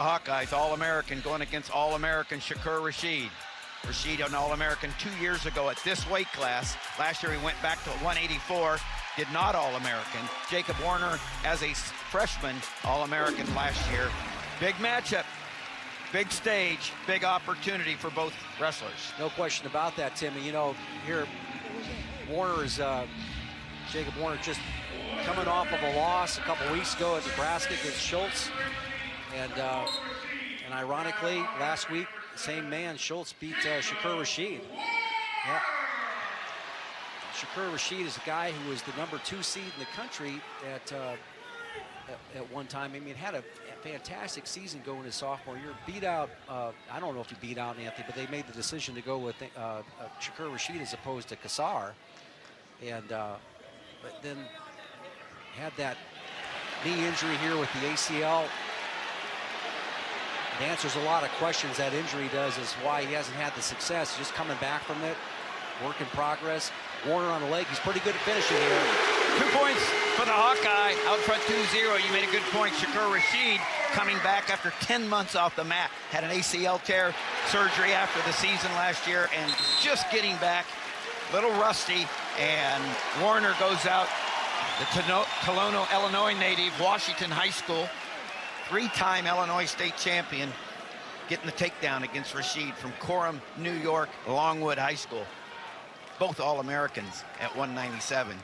Hawkeyes, All-American, going against All-American Shakur Rasheed. Rasheed, an All-American 2 years ago at this weight class. Last year he went back to 184, did not All-American. Jacob Warner, as a freshman, All-American last year. Big matchup, big stage, big opportunity for both wrestlers. No question about that, Timmy. You know, here, Warner is, Jacob Warner just coming off of a loss a couple weeks ago at Nebraska against Schultz. And ironically, last week, the same man, Schultz, beat Shakur Rasheed. Yeah. Shakur Rasheed is a guy who was the #2 seed in the country at one time. I mean, had a fantastic season going his sophomore year. Beat out, I don't know if he beat out Anthony, but they made the decision to go with Shakur Rasheed as opposed to Kassar. And but then had that knee injury here with the ACL. It answers a lot of questions, that injury does, is why he hasn't had the success. Just coming back from it, work in progress. Warner on the leg, he's pretty good at finishing here. 2 points for the Hawkeye, out front 2-0. You made a good point. Shakur Rasheed coming back after 10 months off the mat. Had an ACL tear surgery after the season last year and just getting back, a little rusty. And Warner goes out, the Tolono, Illinois native, Washington High School, 3-time Illinois state champion, getting the takedown against Rasheed from Coram, New York, Longwood High School. Both All-Americans at 197.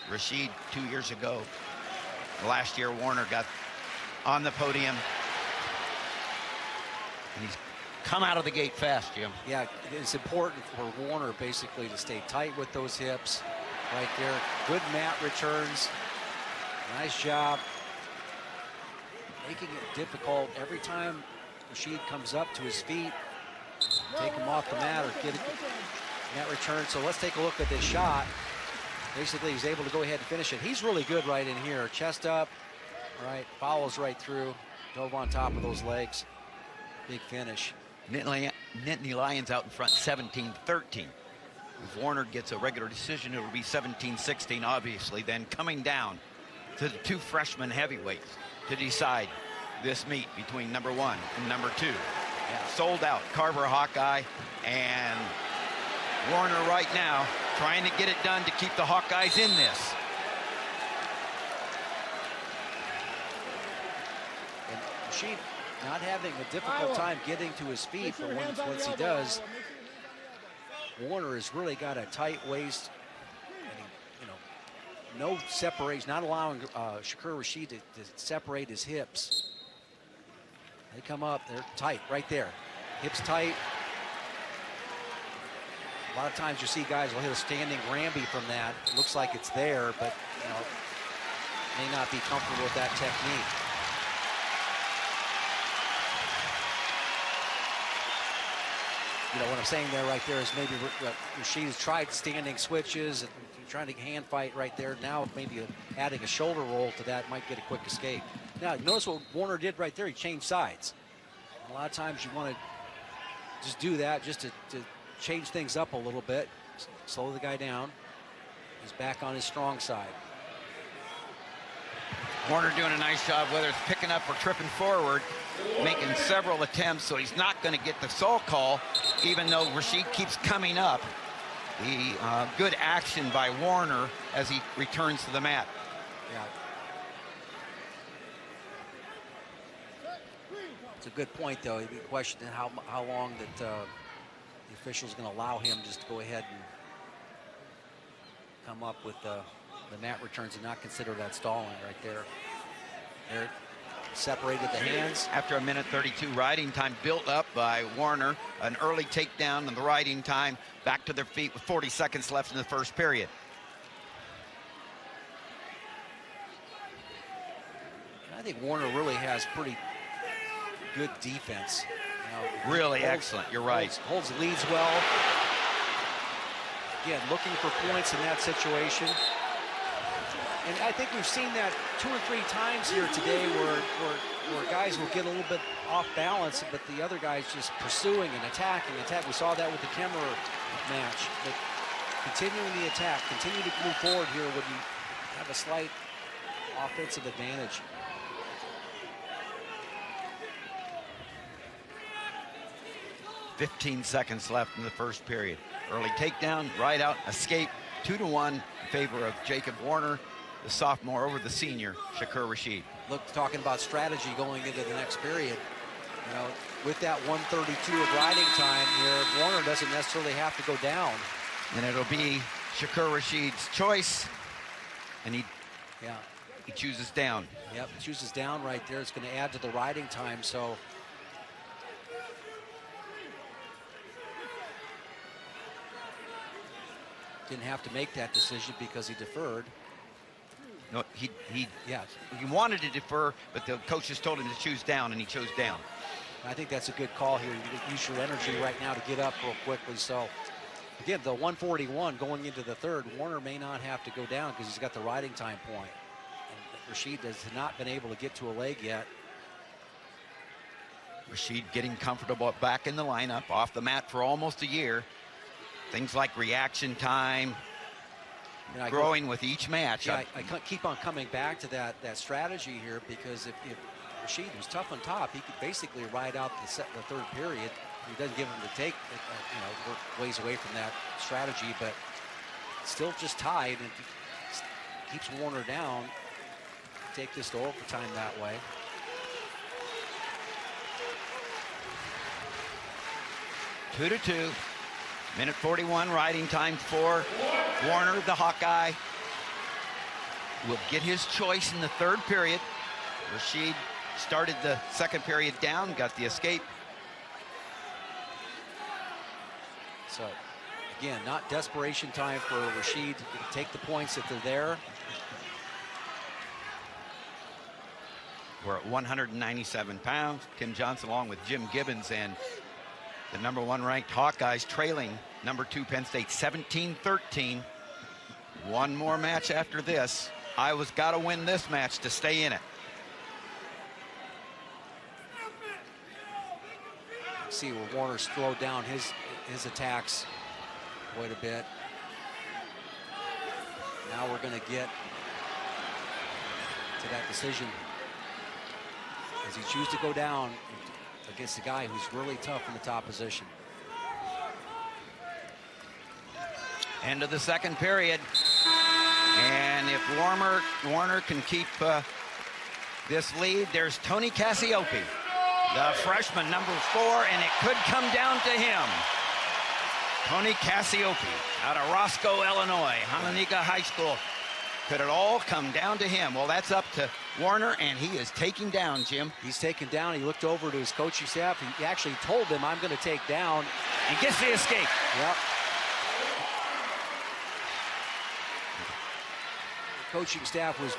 Rasheed 2 years ago. Last year, Warner got on the podium. And he's come out of the gate fast, Jim. Yeah, it's important for Warner basically to stay tight with those hips right there. Good mat returns. Nice job. Making it difficult every time Rasheed comes up to his feet. Take him off the mat or get a mat return. So let's take a look at this shot. Basically, he's able to go ahead and finish it. He's really good right in here. Chest up, right, follows right through. Dove on top of those legs. Big finish. Nittany Lions out in front, 17-13. If Warner gets a regular decision, it'll be 17-16, obviously. Then coming down to the two freshman heavyweights to decide this meet between #1 and #2. Yeah. Sold out, Carver Hawkeye, and Warner right now trying to get it done to keep the Hawkeyes in this. And Rasheed not having a difficult time getting to his feet, but once he does, Warner has really got a tight waist, and he, you know, no separation, not allowing Shakur Rasheed to separate his hips. They come up, they're tight right there. Hips tight. A lot of times you see guys will hit a standing Granby from that. It looks like it's there, but you know, may not be comfortable with that technique. You know, what I'm saying there right there is maybe Rasheed has tried standing switches and trying to hand fight right there. Now maybe adding a shoulder roll to that might get a quick escape. Now, notice what Warner did right there. He changed sides. A lot of times you want to just do that just to change things up a little bit. Slow the guy down. He's back on his strong side. Warner doing a nice job, whether it's picking up or tripping forward, making several attempts, so he's not going to get the sole call, even though Rasheed keeps coming up. The good action by Warner as he returns to the mat. Yeah. It's a good point, though. The question is how long that the official's going to allow him just to go ahead and come up with the mat returns and not consider that stalling right there. There, separated the hands. After a minute 32 riding time built up by Warner, an early takedown in the riding time, back to their feet with 40 seconds left in the first period. And I think Warner really has pretty good defense. You know, really excellent, you're right. Holds leads well. Again, looking for points in that situation. And I think we've seen that 2 or 3 times here today where guys will get a little bit off balance, but the other guys just pursuing and attacking. We saw that with the Kemmerer match. But continuing the attack, continue to move forward here when you have a slight offensive advantage. 15 seconds left in the first period. Early takedown, right out, escape, 2-1 in favor of Jacob Warner, the sophomore, over the senior, Shakur Rasheed. Look, talking about strategy going into the next period. You know, with that 1:32 of riding time here, Warner doesn't necessarily have to go down. And it'll be Shakur Rasheed's choice, and he chooses down. Yep, chooses down right there. It's going to add to the riding time, so. Didn't have to make that decision because he deferred. No, he wanted to defer, but the coaches told him to choose down, and he chose down. I think that's a good call here. You use your energy right now to get up real quickly. So, again, the 141 going into the third, Warner may not have to go down because he's got the riding time point. And Rasheed has not been able to get to a leg yet. Rasheed getting comfortable back in the lineup, off the mat for almost a year. Things like reaction time, growing with each match. Yeah, I keep on coming back to that strategy here, because if Rasheed was tough on top, he could basically ride out the third period. He doesn't give him the take, we're ways away from that strategy, but still just tied, and keeps Warner down. Take this to overtime that way. Two to two. Minute 41 riding time for Warner, the Hawkeye. Will get his choice in the third period. Rasheed started the second period down, got the escape. So, again, not desperation time for Rasheed to take the points if they're there. We're at 197 pounds. Tim Johnson along with Jim Gibbons, and the #1 ranked Hawkeyes trailing #2 Penn State 17-13. One more match after this. Iowa's got to win this match to stay in it. See where Warner's slowed down his attacks quite a bit. Now we're going to get to that decision. Does he choose to go down against a guy who's really tough in the top position? End of the second period. And if Warner can keep this lead, there's Tony Cassiope, the freshman, #4, and it could come down to him. Tony Cassiope out of Roscoe, Illinois, Hononegah High School. Could it all come down to him? Well, that's up to Warner, and he is taking down, Jim. He's taken down. He looked over to his coaching staff. He actually told them, I'm going to take down. And gets the escape. Yep. The coaching staff was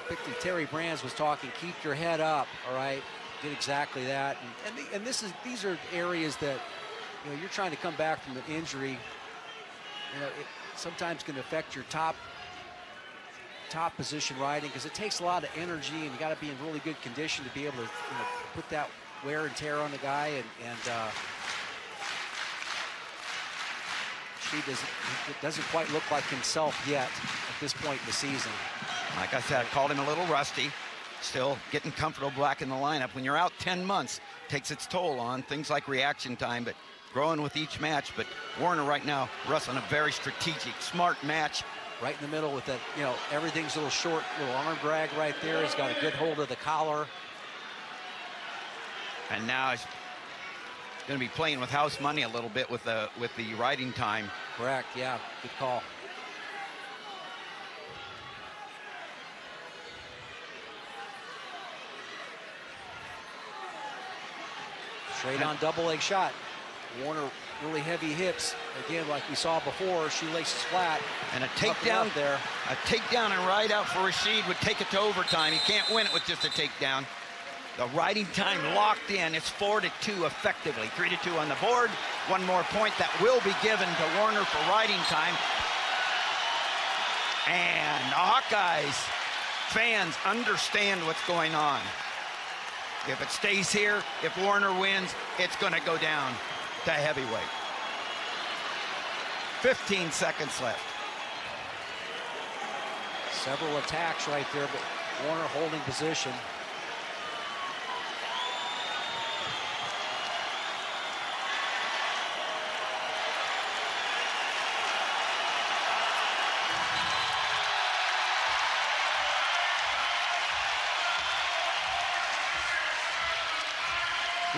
particularly Terry Brands was talking, keep your head up, all right? Did exactly that. And these are areas that, you're trying to come back from an injury. It sometimes can affect your top position riding, because it takes a lot of energy, and you got to be in really good condition to be able to put that wear and tear on the guy. And he doesn't quite look like himself yet at this point in the season. Like I said, I called him a little rusty. Still getting comfortable back in the lineup. When you're out 10 months, takes its toll on things like reaction time, but growing with each match. But Warner right now wrestling a very strategic, smart match. Right in the middle with that, everything's a little short, little arm drag right there. He's got a good hold of the collar. And now he's going to be playing with house money a little bit with the riding time. Correct, yeah, good call. Straight on double leg shot. Warner really heavy hips. Again, like we saw before, shoelaces flat. And a takedown there. A takedown and ride out for Rasheed would take it to overtime. He can't win it with just a takedown. The riding time locked in. It's 4-2 effectively. 3-2 on the board. One more point that will be given to Warner for riding time. And the Hawkeyes fans understand what's going on. If it stays here, if Warner wins, it's going to go down to heavyweight. 15 seconds left. Several attacks right there, but Warner holding position.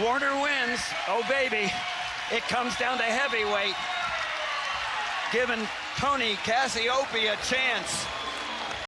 Warner wins. Oh, baby. It comes down to heavyweight, giving Tony Cassiope a chance.